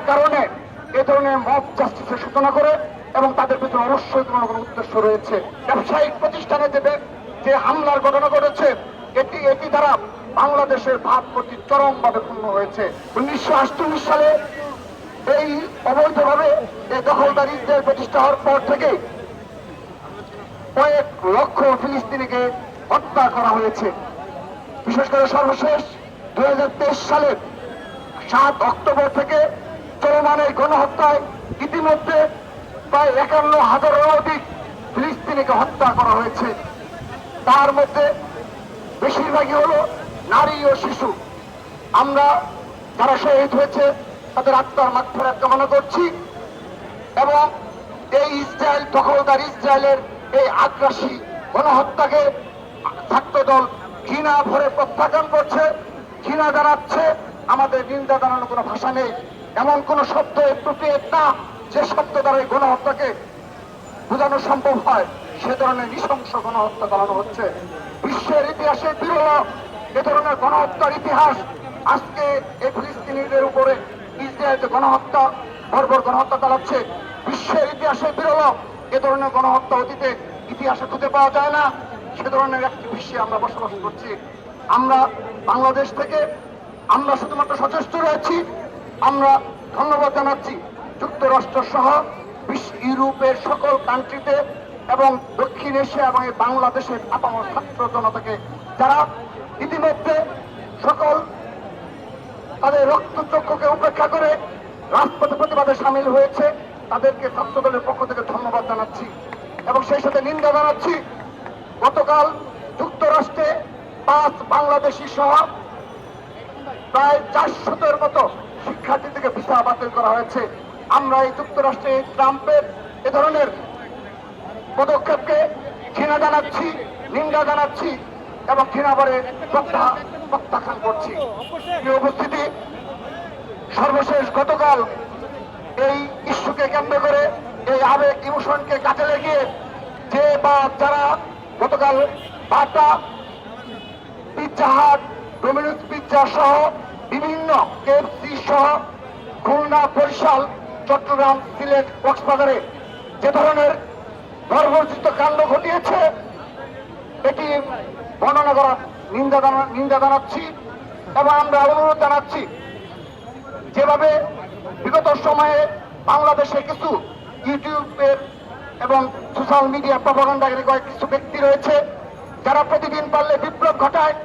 কারণে এ ধরনের মব জাস্টিসের সূচনা করে এবং তাদের পিছনে অবশ্যই কোনো কোনো উদ্দেশ্য রয়েছে। ব্যবসায়িক প্রতিষ্ঠানে যে হামলার ঘটনা ঘটেছে এটি দ্বারা বাংলাদেশের ভাবমূর্তি চরমভাবে ক্ষুণ্ণ হয়েছে। 1948 সালে এই অবৈধভাবে এই দখলদার ইসরায়েল প্রতিষ্ঠা হওয়ার পর থেকে কয়েক লক্ষ ফিলিস্তিনিকে হত্যা করা হয়েছে। বিশেষ করে সর্বশেষ 2023 সালের 7 অক্টোবর থেকে চলমান এই গণহত্যায় ইতিমধ্যে প্রায় 51,000-এর অধিক ফিলিস্তিনিকে হত্যা করা হয়েছে। তার মধ্যে বেশিরভাগই হলো নারী ও শিশু। আমরা যারা শহীদ হয়েছে তাদের আত্মার মাগফিরাত কামনা করছি এবং এই ইসরায়েল দখলদার ইসরায়েলের এই আগ্রাসী গণহত্যাকে ছাত্রদল ঘৃণা ভরে প্রত্যাখ্যান করছে, ঘৃণা জানাচ্ছে। আমাদের নিন্দা জানানোর কোনো ভাষা নেই। এমন কোন শব্দ অ্যাপ্রোপ্রিয়েট না যে শব্দ দ্বারা এই গণহত্যাকে বোঝানো সম্ভব হয়। সে ধরনের নৃশংস গণহত্যা চালানো হচ্ছে। বিশ্বের ইতিহাসে বিরল এ ধরনের গণহত্যার ইতিহাস। আজকে এই ফিলিস্তিনিদের উপরে ইসরায়েল যে গণহত্যা বর্বর গণহত্যা চালাচ্ছে, বিশ্বের ইতিহাসে বিরল এ ধরনের গণহত্যা অতীতে ইতিহাসে খুঁজে পাওয়া যায় না। সে ধরনের একটি বিশ্বে আমরা বসবাস করছি। আমরা বাংলাদেশ থেকে আমরা শুধুমাত্র সচেষ্ট রয়েছি। আমরা ধন্যবাদ জানাচ্ছি যুক্তরাষ্ট্র সহ ইউরোপের সকল কান্ট্রিতে এবং দক্ষিণ এশিয়া এবং বাংলাদেশের আপামর ছাত্র জনতাকে যারা ইতিমধ্যে সকল তাদের রক্তচক্ষুকে উপেক্ষা করে রাজপথে প্রতিবাদে সামিল হয়েছে, তাদেরকে ছাত্র দলের পক্ষ থেকে ধন্যবাদ জানাচ্ছি এবং সেই সাথে নিন্দা জানাচ্ছি। গতকাল যুক্তরাষ্ট্রে 5 বাংলাদেশি সহ প্রায় 400-এর মতো শিক্ষার্থীদেরকে ভিসা বাতিল করা হয়েছে। আমরা এই যুক্তরাষ্ট্রে ট্রাম্পের এ ধরনের পদক্ষেপকে ঘৃণা জানাচ্ছি, নিন্দা জানাচ্ছি এবং ঘৃণাভরে প্রত্যাখ্যান করছি। এই উপস্থিতি, সর্বশেষ গতকাল এই ইস্যুকে কেন্দ্র করে এই আবেগ ইমোশনকে কাজে লাগিয়ে যারা গতকাল বাটা, পিৎজা হাট, ডোমিনোস পিৎজা সহ বিভিন্ন কেএফসি সহ খুলনা, বরিশাল, চট্টগ্রাম, সিলেট, কক্সবাজারে যে ধরনের বর্বরচিত কাণ্ড ঘটিয়েছে এটি বর্ণনা করার নিন্দা জানাচ্ছি এবং আমরা অনুরোধ জানাচ্ছি যেভাবে বিগত সময়ে বাংলাদেশে কিছু ইউটিউবের এবং সোশ্যাল মিডিয়া প্রপাগান্ডাকারী কিছু ব্যক্তি রয়েছে যারা প্রতিদিন পারলে বিপ্লব ঘটায়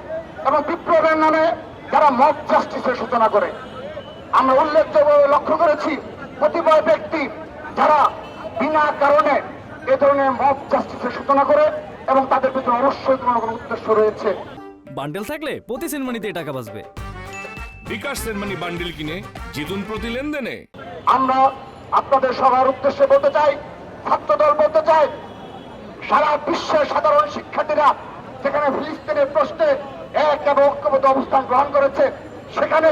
এবং বিপ্লবের নামে যারা মব জাস্টিসের সূচনা করে। আমরা উল্লেখযোগ্য লক্ষ্য করেছি কতিপয় ব্যক্তি যারা বিনা কারণে এ ধরনের মব জাস্টিসের সূচনা করে এবং তাদের পিছনে অবশ্যই কোনো কোনো উদ্দেশ্য রয়েছে। বান্ডেল থাকলে প্রতি সেনমানিতে টাকা বাঁচবে। বিকাশ সেনমানি বান্ডেল কিনে জিতুন প্রতি লেনদেনে। আমরা আপনাদের সবার উদ্দেশ্যে বলতে চাই, ছাত্রদল বলতে চাই, সারা বিশ্বের সাধারণ শিক্ষার্থীরা যেখানে ফিলিস্তিনের প্রশ্নে এক এবং ঐক্যবদ্ধ অবস্থান গ্রহণ করেছে, সেখানে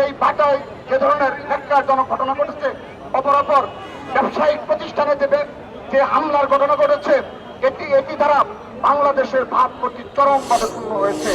এই বাটায় যে ধরনের ন্যাক্কারজনক ঘটনা ঘটেছে, অপরাপর ব্যবসায়িক প্রতিষ্ঠানে যে হামলার ঘটনা ঘটেছে, এটি দ্বারা বাংলাদেশের ভাবমূর্তি চরমভাবে ক্ষুণ্ণ হয়েছে।